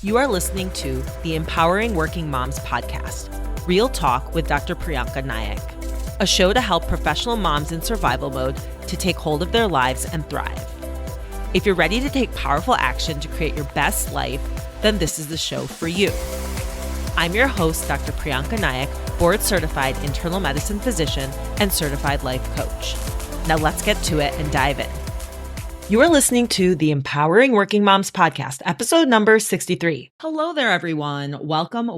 You are listening to the Empowering Working Moms podcast, Real Talk with Dr. Prianca Naik, a show to help professional moms in survival mode to take hold of their lives and thrive. If you're ready to take powerful action to create your best life, then this is the show for you. I'm your host, Dr. Prianca Naik, board-certified internal medicine physician and certified life coach. Now let's get to it and dive in. You are listening to the Empowering Working Moms podcast, episode number 63. Hello there, everyone. Welcome.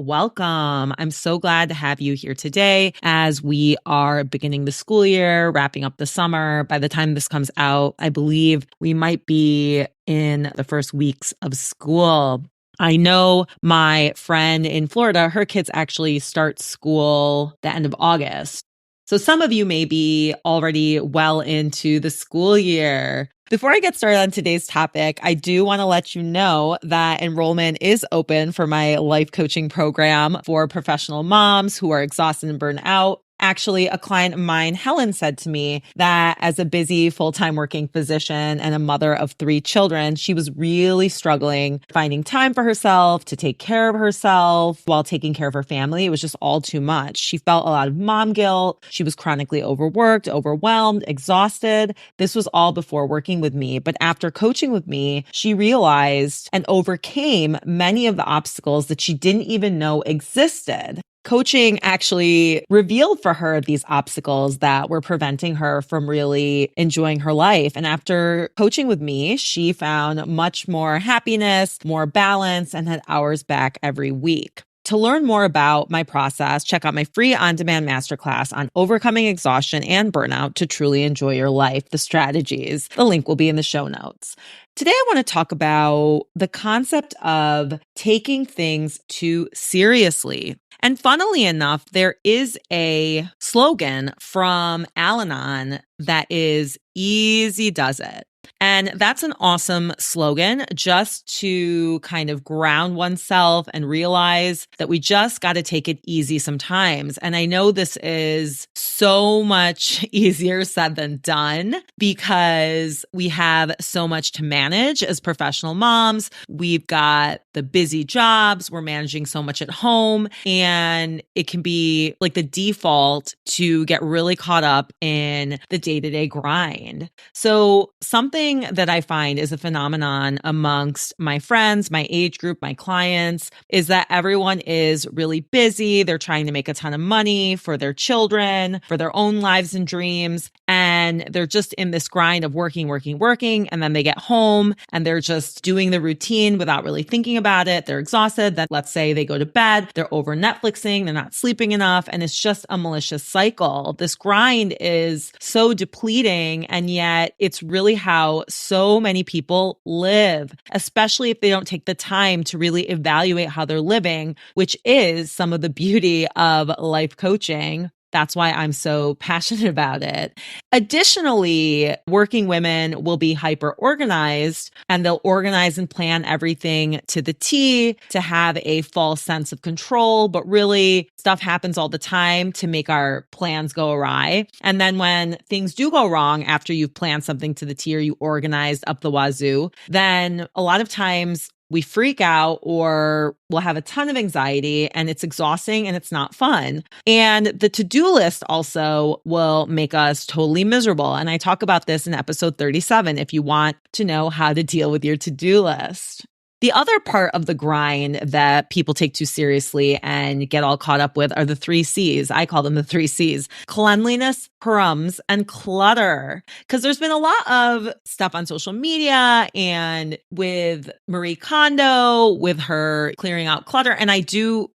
I'm so glad to have you here today as we are beginning the school year, wrapping up the summer. By the time this comes out, I believe we might be in the first weeks of school. I know my friend in Florida, her kids actually start school the end of August. So some of you may be already well into the school year. Before I get started on today's topic, I do want to let you know that enrollment is open for my life coaching program for professional moms who are exhausted and burned out. Actually, a client of mine, Helen, said to me that as a busy full-time working physician and a mother of 3 children, she was really struggling finding time for herself, to take care of herself while taking care of her family. It was just all too much. She felt a lot of mom guilt. She was chronically overworked, overwhelmed, exhausted. This was all before working with me. But after coaching with me, she realized and overcame many of the obstacles that she didn't even know existed. Coaching actually revealed for her these obstacles that were preventing her from really enjoying her life. And after coaching with me, she found much more happiness, more balance, and had hours back every week. To learn more about my process, check out my free on-demand masterclass on overcoming exhaustion and burnout to truly enjoy your life, the strategies. The link will be in the show notes. Today, I want to talk about the concept of taking things too seriously. And funnily enough, there is a slogan from Al-Anon that is easy does it. And that's an awesome slogan just to kind of ground oneself and realize that we just got to take it easy sometimes. And I know this is so much easier said than done because we have so much to manage as professional moms. We've got the busy jobs. We're managing so much at home. And it can be like the default to get really caught up in the day-to-day grind. So something that I find is a phenomenon amongst my friends, my age group, my clients, is that everyone is really busy. They're trying to make a ton of money for their children, for their own lives and dreams. And they're just in this grind of working. And then they get home and they're just doing the routine without really thinking about it. They're exhausted. Then let's say they go to bed, they're over Netflixing, they're not sleeping enough. And it's just a malicious cycle. This grind is so depleting. And yet it's really how so many people live, especially if they don't take the time to really evaluate how they're living, which is some of the beauty of life coaching. That's why I'm so passionate about it. Additionally, working women will be hyper organized and they'll organize and plan everything to the T to have a false sense of control, but really stuff happens all the time to make our plans go awry. And then when things do go wrong after you've planned something to the T or you organized up the wazoo, then a lot of times we freak out or we'll have a ton of anxiety and it's exhausting and it's not fun. And the to-do list also will make us totally miserable. And I talk about this in episode 37 if you want to know how to deal with your to-do list. The other part of the grind that people take too seriously and get all caught up with are the 3 C's. I call them the 3 C's: cleanliness, crumbs, and clutter. Because there's been a lot of stuff on social media and with Marie Kondo, with her clearing out clutter. And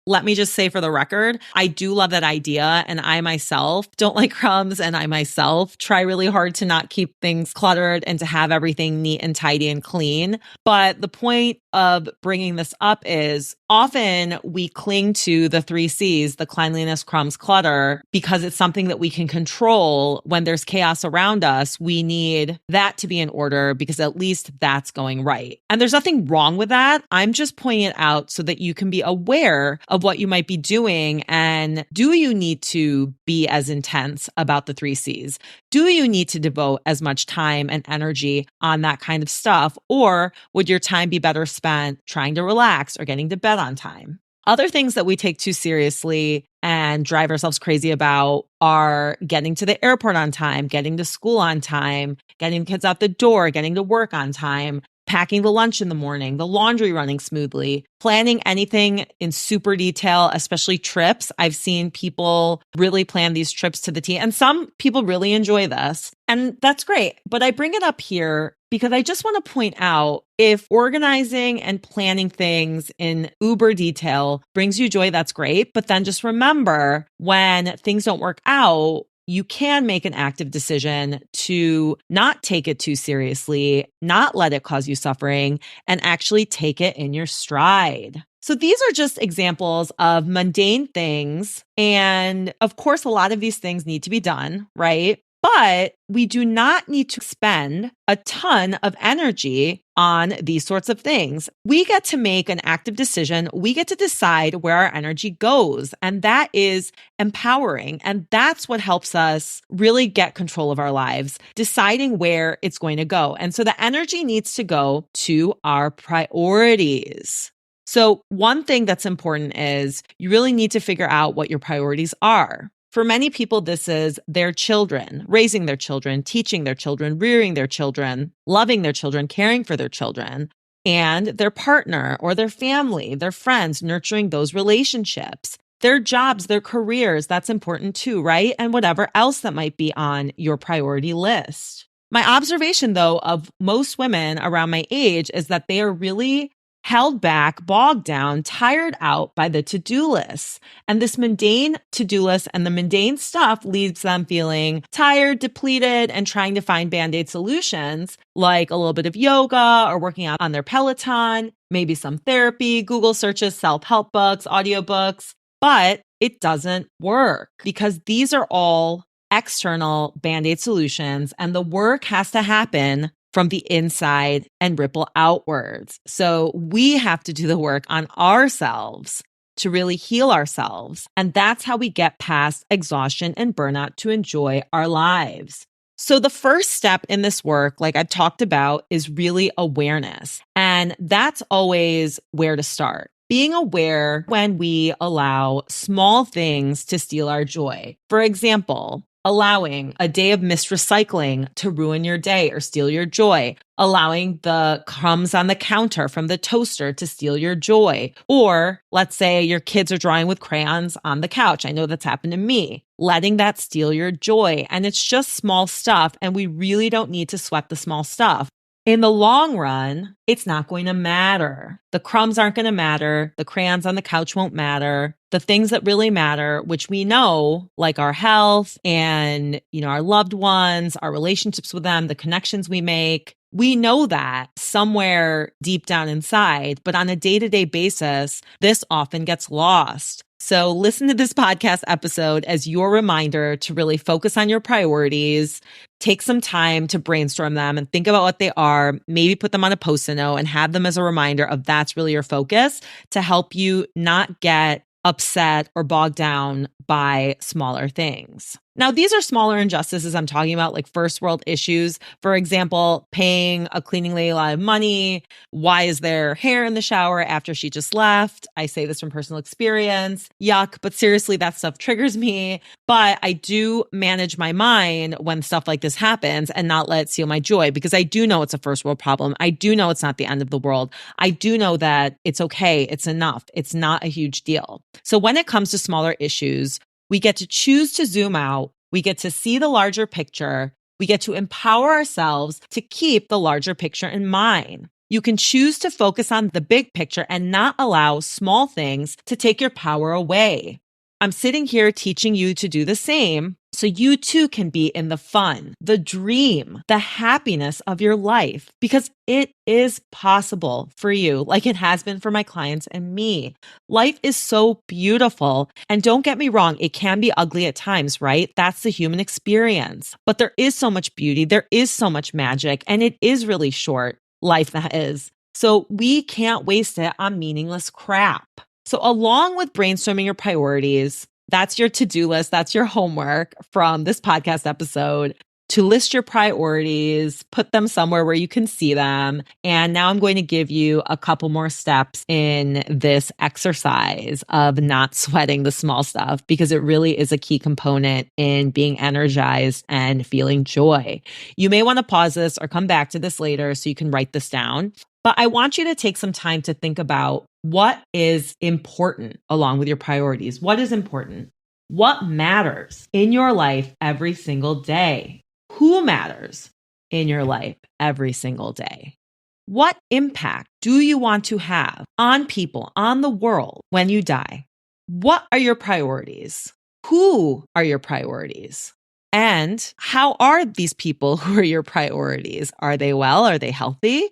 let me just say for the record, I do love that idea. And I myself don't like crumbs. And I myself try really hard to not keep things cluttered and to have everything neat and tidy and clean. But the point of bringing this up is often we cling to the 3 C's, the cleanliness, crumbs, clutter, because it's something that we can control. When there's chaos around us, we need that to be in order because at least that's going right. And there's nothing wrong with that. I'm just pointing it out so that you can be aware of what you might be doing. And do you need to be as intense about the 3 C's? Do you need to devote as much time and energy on that kind of stuff? Or would your time be better spent spent trying to relax or getting to bed on time. Other things that we take too seriously and drive ourselves crazy about are getting to the airport on time, getting to school on time, getting kids out the door, getting to work on time, packing the lunch in the morning, the laundry running smoothly, planning anything in super detail, especially trips. I've seen people really plan these trips to the T, and some people really enjoy this, and that's great. But I bring it up here because I just want to point out, if organizing and planning things in uber detail brings you joy, that's great. But then just remember, when things don't work out, you can make an active decision to not take it too seriously, not let it cause you suffering, and actually take it in your stride. So these are just examples of mundane things. And of course, a lot of these things need to be done, right? But we do not need to spend a ton of energy on these sorts of things. We get to make an active decision. We get to decide where our energy goes. And that is empowering. And that's what helps us really get control of our lives, deciding where it's going to go. And so the energy needs to go to our priorities. So one thing that's important is you really need to figure out what your priorities are. For many people, this is their children, raising their children, teaching their children, rearing their children, loving their children, caring for their children, and their partner or their family, their friends, nurturing those relationships, their jobs, their careers. That's important too, right? And whatever else that might be on your priority list. My observation, though, of most women around my age is that they are really held back, bogged down, tired out by the to-do lists. And this mundane to-do list and the mundane stuff leaves them feeling tired, depleted, and trying to find Band-Aid solutions like a little bit of yoga or working out on their Peloton, maybe some therapy, Google searches, self-help books, audiobooks. But it doesn't work because these are all external Band-Aid solutions, and the work has to happen from the inside and ripple outwards. So we have to do the work on ourselves to really heal ourselves. And that's how we get past exhaustion and burnout to enjoy our lives. So the first step in this work, like I've talked about, is really awareness. And that's always where to start. Being aware when we allow small things to steal our joy. For example, allowing a day of missed recycling to ruin your day or steal your joy, allowing the crumbs on the counter from the toaster to steal your joy. Or let's say your kids are drawing with crayons on the couch. I know that's happened to me. Letting that steal your joy. And it's just small stuff, and we really don't need to sweat the small stuff. In the long run, it's not going to matter. The crumbs aren't going to matter. The crayons on the couch won't matter. The things that really matter, which we know, like our health and, our loved ones, our relationships with them, the connections we make, we know that somewhere deep down inside, but on a day-to-day basis, this often gets lost. So listen to this podcast episode as your reminder to really focus on your priorities, take some time to brainstorm them and think about what they are, maybe put them on a Post-it note and have them as a reminder of that's really your focus to help you not get upset or bogged down by smaller things. Now, these are smaller injustices I'm talking about, like first world issues. For example, paying a cleaning lady a lot of money. Why is there hair in the shower after she just left? I say this from personal experience. Yuck. But seriously, that stuff triggers me. But I do manage my mind when stuff like this happens and not let it steal my joy, because I do know it's a first world problem. I do know it's not the end of the world. I do know that it's okay. It's enough. It's not a huge deal. So when it comes to smaller issues, we get to choose to zoom out. We get to see the larger picture. We get to empower ourselves to keep the larger picture in mind. You can choose to focus on the big picture and not allow small things to take your power away. I'm sitting here teaching you to do the same so you too can be in the fun, the dream, the happiness of your life, because it is possible for you, like it has been for my clients and me. Life is so beautiful. And don't get me wrong, it can be ugly at times, right? That's the human experience. But there is so much beauty, there is so much magic, and it is really short, life that is. So we can't waste it on meaningless crap. So along with brainstorming your priorities, that's your to-do list, that's your homework from this podcast episode. to list your priorities, put them somewhere where you can see them. And now I'm going to give you a couple more steps in this exercise of not sweating the small stuff, because it really is a key component in being energized and feeling joy. You may want to pause this or come back to this later so you can write this down. But I want you to take some time to think about what is important along with your priorities. What is important? What matters in your life every single day? Who matters in your life every single day? What impact do you want to have on people, on the world when you die? What are your priorities? Who are your priorities? And how are these people who are your priorities? Are they well? Are they healthy?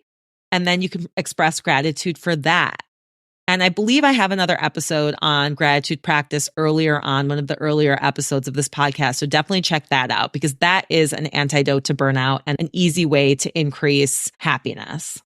And then you can express gratitude for that. And I believe I have another episode on gratitude practice earlier on, one of the earlier episodes of this podcast. So definitely check that out, because that is an antidote to burnout and an easy way to increase happiness.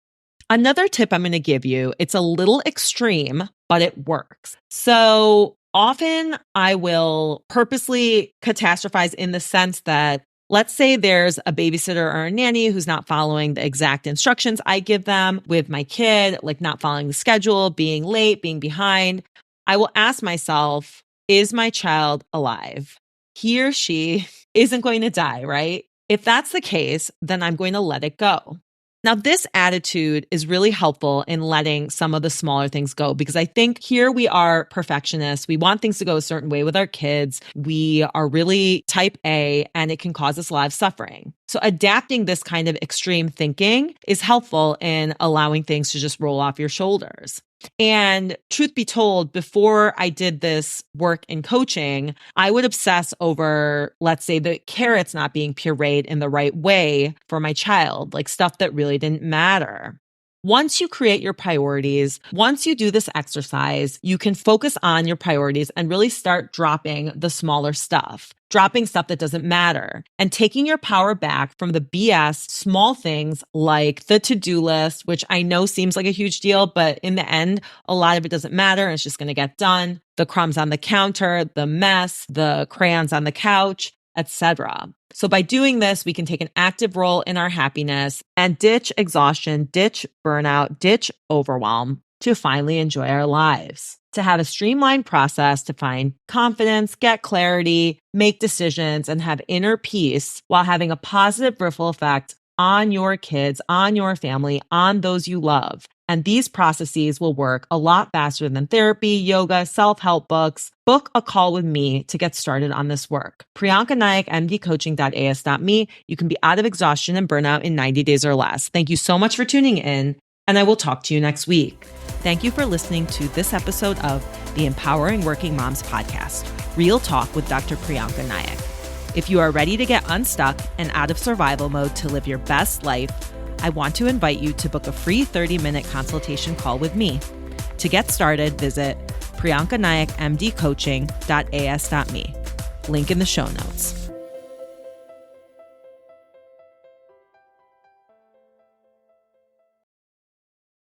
Another tip I'm going to give you, it's a little extreme, but it works. So often I will purposely catastrophize in the sense that, let's say there's a babysitter or a nanny who's not following the exact instructions I give them with my kid, like not following the schedule, being late, being behind. I will ask myself, is my child alive? He or she isn't going to die, right? If that's the case, then I'm going to let it go. Now, this attitude is really helpful in letting some of the smaller things go, because I think here we are perfectionists. We want things to go a certain way with our kids. We are really type A, and it can cause us a lot of suffering. So adapting this kind of extreme thinking is helpful in allowing things to just roll off your shoulders. And truth be told, before I did this work in coaching, I would obsess over, let's say, the carrots not being pureed in the right way for my child, like stuff that really didn't matter. Once you create your priorities, once you do this exercise, you can focus on your priorities and really start dropping the smaller stuff, dropping stuff that doesn't matter, and taking your power back from the BS small things like the to-do list, which I know seems like a huge deal, but in the end, a lot of it doesn't matter and it's just going to get done. The crumbs on the counter, the mess, the crayons on the couch, etc. So by doing this, we can take an active role in our happiness and ditch exhaustion, ditch burnout, ditch overwhelm to finally enjoy our lives, to have a streamlined process to find confidence, get clarity, make decisions, and have inner peace while having a positive ripple effect on your kids, on your family, on those you love. And these processes will work a lot faster than therapy, yoga, self-help books. Book a call with me to get started on this work. Prianca Naik, mdcoaching.as.me. You can be out of exhaustion and burnout in 90 days or less. Thank you so much for tuning in, and I will talk to you next week. Thank you for listening to this episode of the Empowering Working Moms podcast, Real Talk with Dr. Prianca Naik. If you are ready to get unstuck and out of survival mode to live your best life, I want to invite you to book a free 30-minute consultation call with me. To get started, visit priancanaikmdcoaching.as.me. Link in the show notes.